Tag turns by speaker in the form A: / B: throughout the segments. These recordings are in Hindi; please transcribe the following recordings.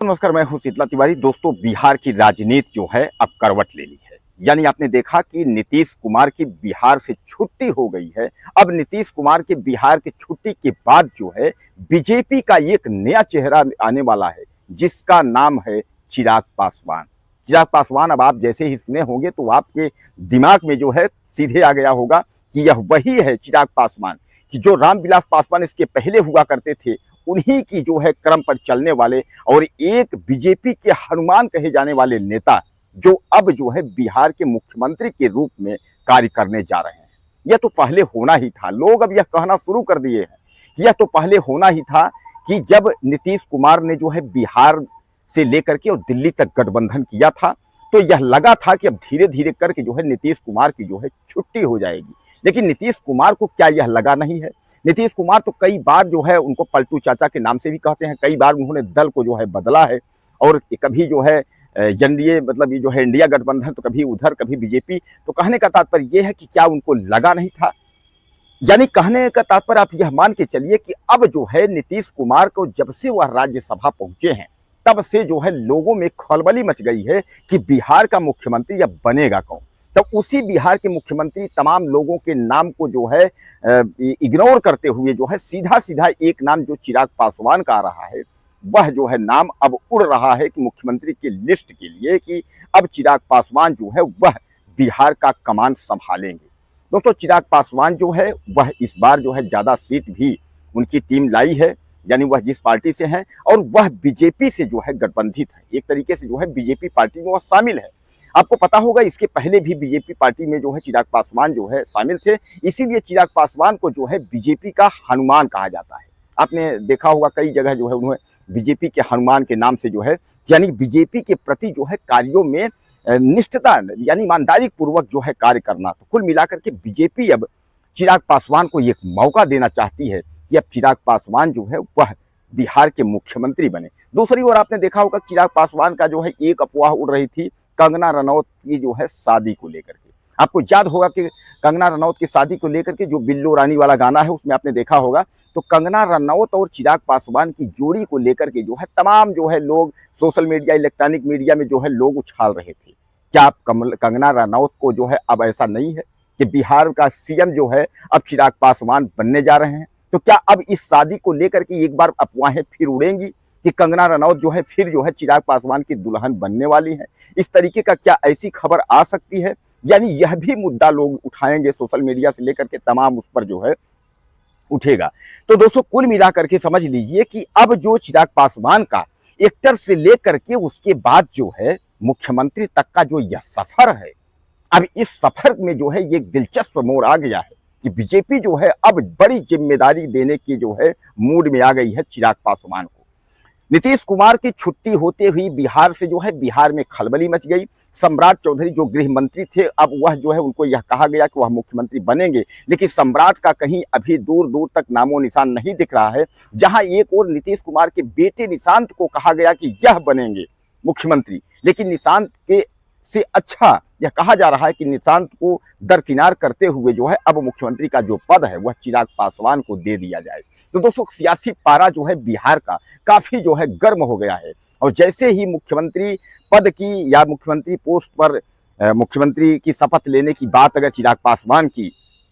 A: नमस्कार, मैं हूं शीतला तिवारी। दोस्तों, बिहार की राजनीति जो है अब करवट ले ली है। यानी आपने देखा कि नीतीश कुमार की बिहार से छुट्टी हो गई है। अब नीतीश कुमार के बिहार की छुट्टी के बाद जो है बीजेपी का एक नया चेहरा आने वाला है, जिसका नाम है चिराग पासवान। चिराग पासवान, अब आप जैसे ही सुने होंगे तो आपके दिमाग में जो है सीधे आ गया होगा कि यह वही है चिराग पासवान, कि जो रामविलास पासवान इसके पहले हुआ करते थे, उन्हीं की जो है क्रम पर चलने वाले और एक बीजेपी के हनुमान कहे जाने वाले नेता, जो अब जो है बिहार के मुख्यमंत्री के रूप में कार्य करने जा रहे हैं। यह तो पहले होना ही था। लोग अब यह कहना शुरू कर दिए हैं, यह तो पहले होना ही था कि जब नीतीश कुमार ने जो है बिहार से लेकर के और दिल्ली तक गठबंधन किया था, तो यह लगा था कि अब धीरे धीरे करके जो है नीतीश कुमार की जो है छुट्टी हो जाएगी। लेकिन नीतीश कुमार को क्या यह लगा नहीं है? नीतीश कुमार तो कई बार जो है, उनको पलटू चाचा के नाम से भी कहते हैं, कई बार उन्होंने दल को जो है बदला है। और कभी जो है एनडीए, मतलब ये जो है इंडिया गठबंधन, तो कभी उधर कभी बीजेपी। तो कहने का तात्पर्य यह है कि क्या उनको लगा नहीं था? यानी कहने का तात्पर्य आप यह मान के चलिए कि अब जो है नीतीश कुमार को जब से वह राज्यसभा पहुंचे हैं, तब से जो है लोगों में खलबली मच गई है कि बिहार का मुख्यमंत्री अब बनेगा कौन। तो उसी बिहार के मुख्यमंत्री तमाम लोगों के नाम को जो है इग्नोर करते हुए जो है सीधा सीधा एक नाम जो चिराग पासवान का आ रहा है, वह जो है नाम अब उड़ रहा है कि मुख्यमंत्री की लिस्ट के लिए, कि अब चिराग पासवान जो है वह बिहार का कमान संभालेंगे। दोस्तों, चिराग पासवान जो है वह इस बार जो है ज़्यादा सीट भी उनकी टीम लाई है, यानी वह जिस पार्टी से हैं, और वह बीजेपी से जो है गठबंधित है। एक तरीके से जो है बीजेपी पार्टी में वह शामिल है। आपको पता होगा, इसके पहले भी बीजेपी पार्टी में जो है चिराग पासवान जो है शामिल थे। इसीलिए चिराग पासवान को जो है बीजेपी का हनुमान कहा जाता है। आपने देखा होगा कई जगह जो है उन्हें बीजेपी के हनुमान के नाम से जो है, यानी बीजेपी के प्रति जो है कार्यों में निष्ठता, यानी ईमानदारी पूर्वक जो है कार्य करना। तो कुल मिलाकर के बीजेपी अब चिराग पासवान को एक मौका देना चाहती है कि अब चिराग पासवान जो है वह बिहार के मुख्यमंत्री बने। दूसरी ओर आपने देखा होगा चिराग पासवान का जो है एक अफवाह उड़ रही थी कंगना रनौत की जो है शादी को लेकर के। आपको याद होगा कि कंगना रनौत की शादी को लेकर के जो बिल्लो रानी वाला गाना है, उसमें आपने देखा होगा, तो कंगना रनौत और चिराग पासवान की जोड़ी को लेकर के जो है तमाम जो है लोग सोशल मीडिया, इलेक्ट्रॉनिक मीडिया में जो है लोग उछाल रहे थे। क्या आप कंगना रनौत को जो है अब ऐसा नहीं है कि बिहार का सीएम जो है अब चिराग पासवान बनने जा रहे हैं? तो क्या अब इस शादी को लेकर के एक बार अफवाहें फिर उड़ेंगी कि कंगना रनौत जो है फिर जो है चिराग पासवान की दुल्हन बनने वाली है? इस तरीके का क्या ऐसी खबर आ सकती है? यानी यह भी मुद्दा लोग उठाएंगे, सोशल मीडिया से लेकर के तमाम उस पर जो है उठेगा। तो दोस्तों, कुल मिलाकर के समझ लीजिए कि अब जो चिराग पासवान का एक्टर से लेकर के उसके बाद जो है मुख्यमंत्री तक का जो यह सफर है, अब इस सफर में जो है एक दिलचस्प मोड़ आ गया है कि बीजेपी जो है अब बड़ी जिम्मेदारी देने की जो है मूड में आ गई है चिराग पासवान को। नीतीश कुमार की छुट्टी होते हुई बिहार से जो है बिहार में खलबली मच गई। सम्राट चौधरी जो गृह मंत्री थे, अब वह जो है उनको यह कहा गया कि वह मुख्यमंत्री बनेंगे, लेकिन सम्राट का कहीं अभी दूर दूर तक नामो निशान नहीं दिख रहा है। जहां एक और नीतीश कुमार के बेटे निशांत को कहा गया कि यह बनेंगे मुख्यमंत्री, लेकिन निशांत के से अच्छा यह कहा जा रहा है कि निशांत को दरकिनार करते हुए जो है अब मुख्यमंत्री का जो पद है वह चिराग पासवान को दे दिया जाए। तो दोस्तों, सियासी पारा जो है बिहार का काफी जो है गर्म हो गया है। और जैसे ही मुख्यमंत्री पद की या मुख्यमंत्री पोस्ट पर मुख्यमंत्री की शपथ लेने की बात अगर चिराग पासवान की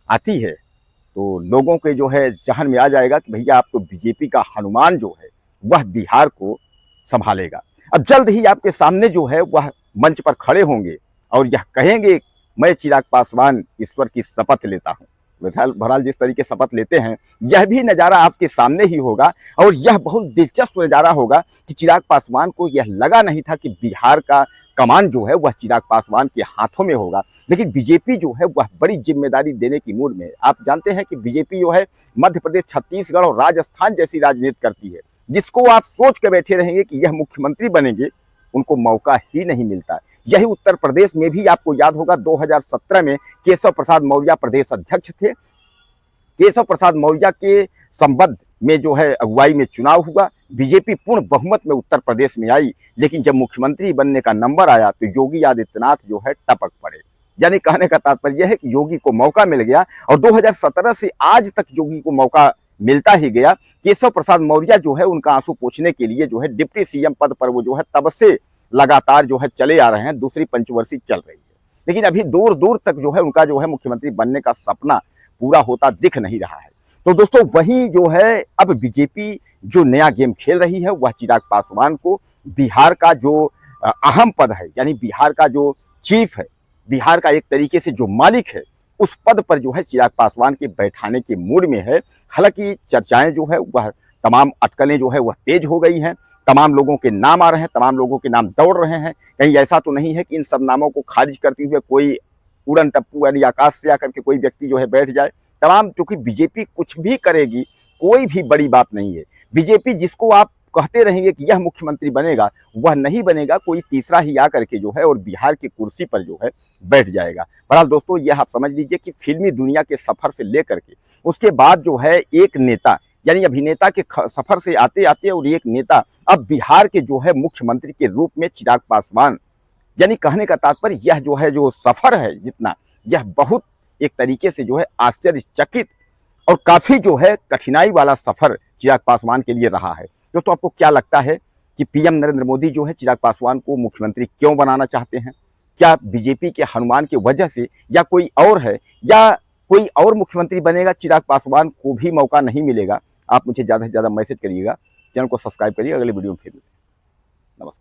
A: आती है, तो लोगों के जो है जहन में आ जाएगा कि भैया, आप तो बीजेपी का हनुमान जो है वह बिहार को संभालेगा। अब जल्द ही आपके सामने जो है वह मंच पर खड़े होंगे और यह कहेंगे, मैं चिराग पासवान ईश्वर की शपथ लेता हूं। बहरहाल जिस तरीके शपथ लेते हैं, यह भी नज़ारा आपके सामने ही होगा। और यह बहुत दिलचस्प नज़ारा होगा कि चिराग पासवान को यह लगा नहीं था कि बिहार का कमान जो है वह चिराग पासवान के हाथों में होगा, लेकिन बीजेपी जो है वह बड़ी जिम्मेदारी देने की मूड में है। आप जानते हैं कि बीजेपी जो है मध्य प्रदेश, छत्तीसगढ़ और राजस्थान जैसी राजनीति करती है। जिसको आप सोच के बैठे रहेंगे कि यह मुख्यमंत्री बनेंगे, उनको मौका ही नहीं मिलता। यही उत्तर प्रदेश में भी आपको याद होगा 2017 में केशव प्रसाद मौर्य प्रदेश अध्यक्ष थे। केशव प्रसाद मौर्य के संबंध में जो है अगुवाई में चुनाव हुआ, बीजेपी पूर्ण बहुमत में उत्तर प्रदेश में आई, लेकिन जब मुख्यमंत्री बनने का नंबर आया तो योगी आदित्यनाथ जो है टपक पड़े। यानी कहने का तात्पर्य यह है कि योगी को मौका मिल गया और 2017 से आज तक योगी को मौका मिलता ही गया। केशव प्रसाद मौर्य जो है उनका आंसू पोंछने के लिए जो है डिप्टी सीएम पद पर वो जो है तब से लगातार जो है चले आ रहे हैं, दूसरी पंचवर्षीय चल रही है, लेकिन अभी दूर दूर तक जो है उनका जो है मुख्यमंत्री बनने का सपना पूरा होता दिख नहीं रहा है। तो दोस्तों वही जो है अब बीजेपी जो नया गेम खेल रही है वह चिराग पासवान को बिहार का जो अहम पद है, यानी बिहार का जो चीफ है, बिहार का एक तरीके से जो मालिक है, उस पद पर जो है चिराग पासवान के बैठाने के मूड में है। हालांकि चर्चाएं जो है वह तमाम अटकलें जो है वह तेज हो गई हैं, तमाम लोगों के नाम आ रहे हैं, तमाम लोगों के नाम दौड़ रहे हैं। कहीं ऐसा तो नहीं है कि इन सब नामों को खारिज करते हुए कोई उड़न टप्पू यानी आकाश से आकर के कोई व्यक्ति जो है बैठ जाए। तमाम, क्योंकि बीजेपी कुछ भी करेगी, कोई भी बड़ी बात नहीं है। बीजेपी जिसको आप कहते रहेंगे कि यह मुख्यमंत्री बनेगा, वह नहीं बनेगा, कोई तीसरा ही आकर के जो है और बिहार की कुर्सी पर जो है बैठ जाएगा। बहरहाल दोस्तों यह आप समझ लीजिए कि फिल्मी दुनिया के सफर से लेकर के उसके बाद जो है एक नेता यानी अभिनेता के सफर से आते आते और एक नेता अब बिहार के जो है मुख्यमंत्री के रूप में चिराग पासवान, यानी कहने का तात्पर्य यह जो है जो सफर है जितना, यह बहुत एक तरीके से जो है आश्चर्यचकित और काफी जो है कठिनाई वाला सफर चिराग पासवान के लिए रहा है। दोस्तों आपको क्या लगता है कि पीएम नरेंद्र मोदी जो है चिराग पासवान को मुख्यमंत्री क्यों बनाना चाहते हैं? क्या बीजेपी के हनुमान की वजह से, या कोई और है, या कोई और मुख्यमंत्री बनेगा, चिराग पासवान को भी मौका नहीं मिलेगा? आप मुझे ज़्यादा से ज़्यादा मैसेज करिएगा, चैनल को सब्सक्राइब करिए। अगले वीडियो में फिर मिलते हैं। नमस्कार।